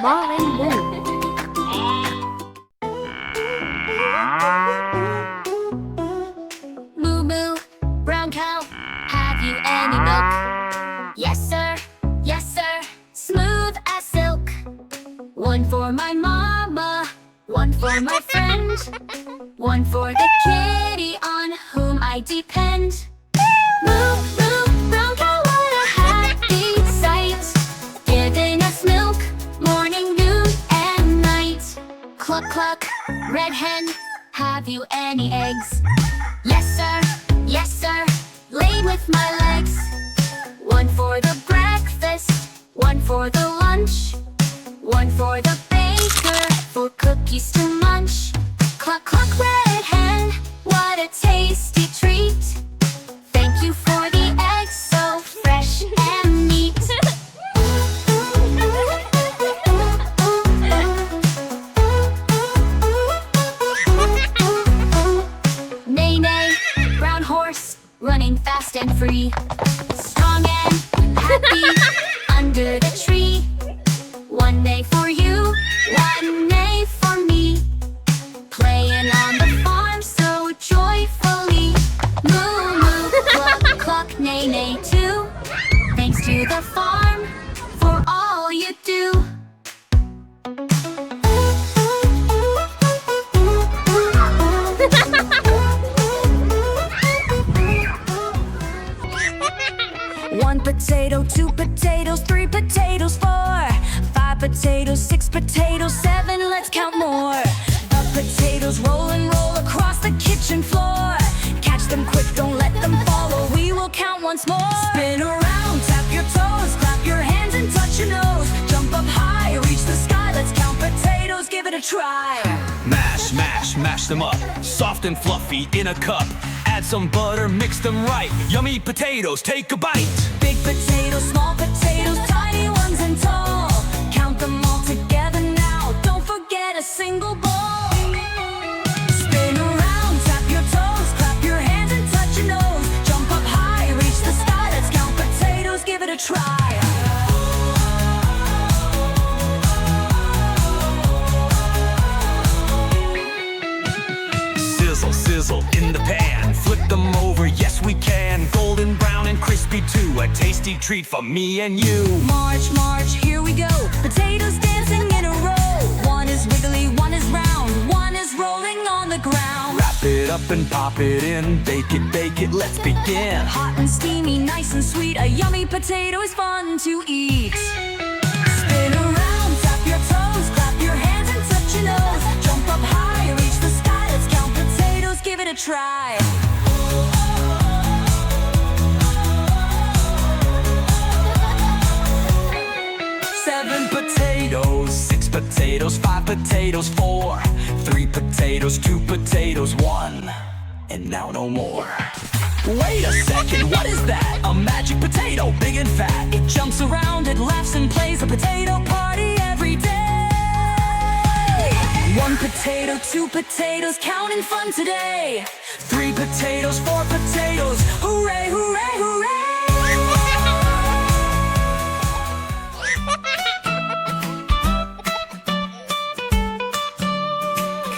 Ma and Moo. Moo Moo Brown Cow, have you any milk? Yes sir, yes sir, smooth as silk. One for my mama, one for my friend, one for the kitty on whom I depend. Moo Moo Brown Cow, what a happy sight, giving us milk morning, noon, and night. Cluck Cluck, red hen, have you any eggs? Yes sir, laid with my legs. One for the breakfast, one for the lunch, one for the baker, for cookies to munch. Cluck Cluck, red hen, what a tasty treat. Thank you for the eggs, so fresh and neat. Neigh Neigh, brown horse, running fast and free, strong and happy under the tree. One neigh for you, one neigh for me, playing on the farm so joyfully. Moo Moo, Cluck Cluck, Neigh Neigh too. Thanks to the farm for all you do. One potato, two potatoes, three potatoes, four, five potatoes, six potatoes, seven, let's count more. The potatoes roll and roll across the kitchen floor. Catch them quick, don't let them fall, or we will count once more. Spin around, tap your toes, clap your hands and touch your nose. Jump up high, reach the sky, let's count potatoes, give it a try. Mash, mash, mash them up, soft and fluffy in a cup. Add some butter, mix them right. Yummy potatoes, take a bite. Big potatoes, small potatoes, tiny ones and tall. Count them all together now, don't forget a single ball. Spin around, tap your toes, clap your hands and touch your nose. Jump up high, reach the sky, let's count potatoes, give it a try. Sizzle, sizzle in the pan. Flip them over, yes we can. Golden brown and crispy too. A tasty treat for me and you. March, march, here we go. Potatoes dancing in a row. One is wiggly, one is round, one is rolling on the ground. Wrap it up and pop it in. Bake it, let's begin. Hot and steamy, nice and sweet. A yummy potato is fun to eat. Spin around, tap your toes, clap your hands and touch your nose. Jump up high, reach the sky, let's count potatoes, give it a try. Seven potatoes, six potatoes, five potatoes, four, three potatoes, two potatoes, one, and now no more. Wait a second, what is that? A magic potato, big and fat. It jumps around, it laughs and plays a potato party every day. One potato, two potatoes, counting fun today. Three potatoes, four potatoes, Hooray, hooray, hooray!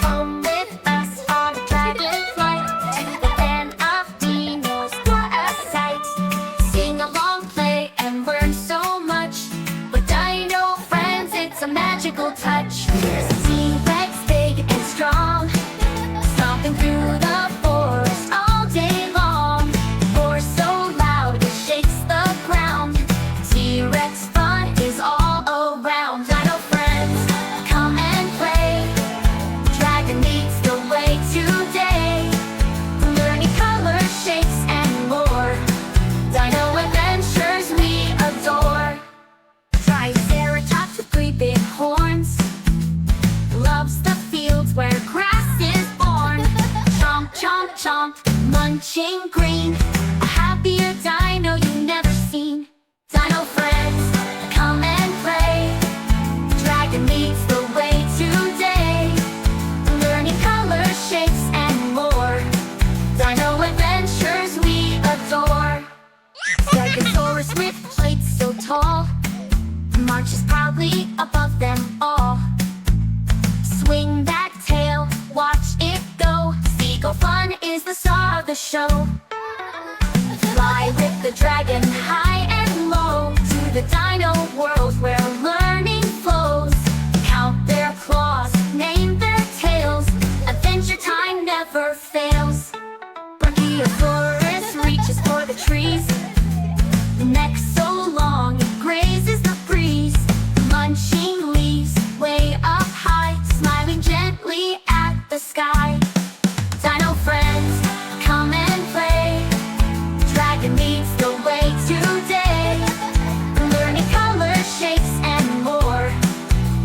Come with us on a dragon flight to the land of dinos, what a sight. Sing along, play, and learn so much. With dino friends, it's a magical touch. There's a T-Rex big and strong, stomping through the forest all day long. For so with plates so tall, marches proudly above them all. Swing that tail, watch it go. Seagull fun is the star of the show. Fly with the dragon high and low to the dino world where learning flows. Count their claws, name their tails. Adventure time never fails. Brachiosaurus reaches for the trees. Neck so long it grazes the breeze. Munching leaves way up high, smiling gently at the sky. Dino friends, come and play. Dragon leads the way today. Learning colors, shapes, and more.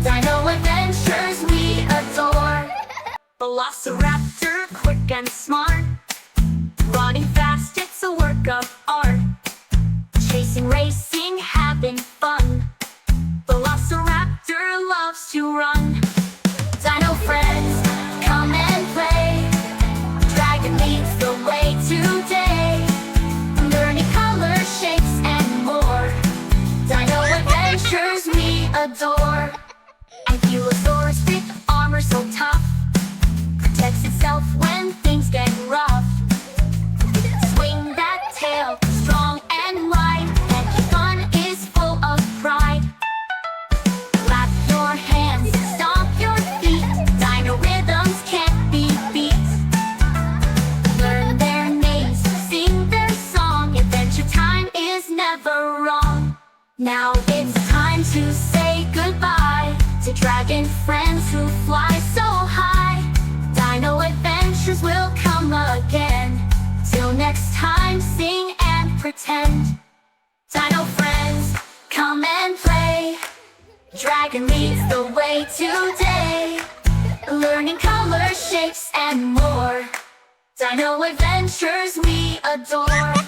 Dino adventures we adore. Velociraptor, quick and smart. Running fast, it's a work of art. Chasing, racing, having fun. Velociraptor loves to run. Dino friends, come and play. Dragon leads the way today. Learning colors, shapes, and more. Dino adventures we adore. Ankylosaurus thick armor so tough, protects itself when things get rough. Swing that tail, strong and wide, and fun is full of pride. Clap your hands, stomp your feet, dino rhythms can't be beat. Learn their names, sing their song, adventure time is never wrong. Now it's time to say goodbye to dragon friends who fly so high. Dino adventures will come again. Till next time, sing and pretend. Dino friends, come and play. Dragon leads the way today. Learning colors, shapes, and more. Dino adventures we adore.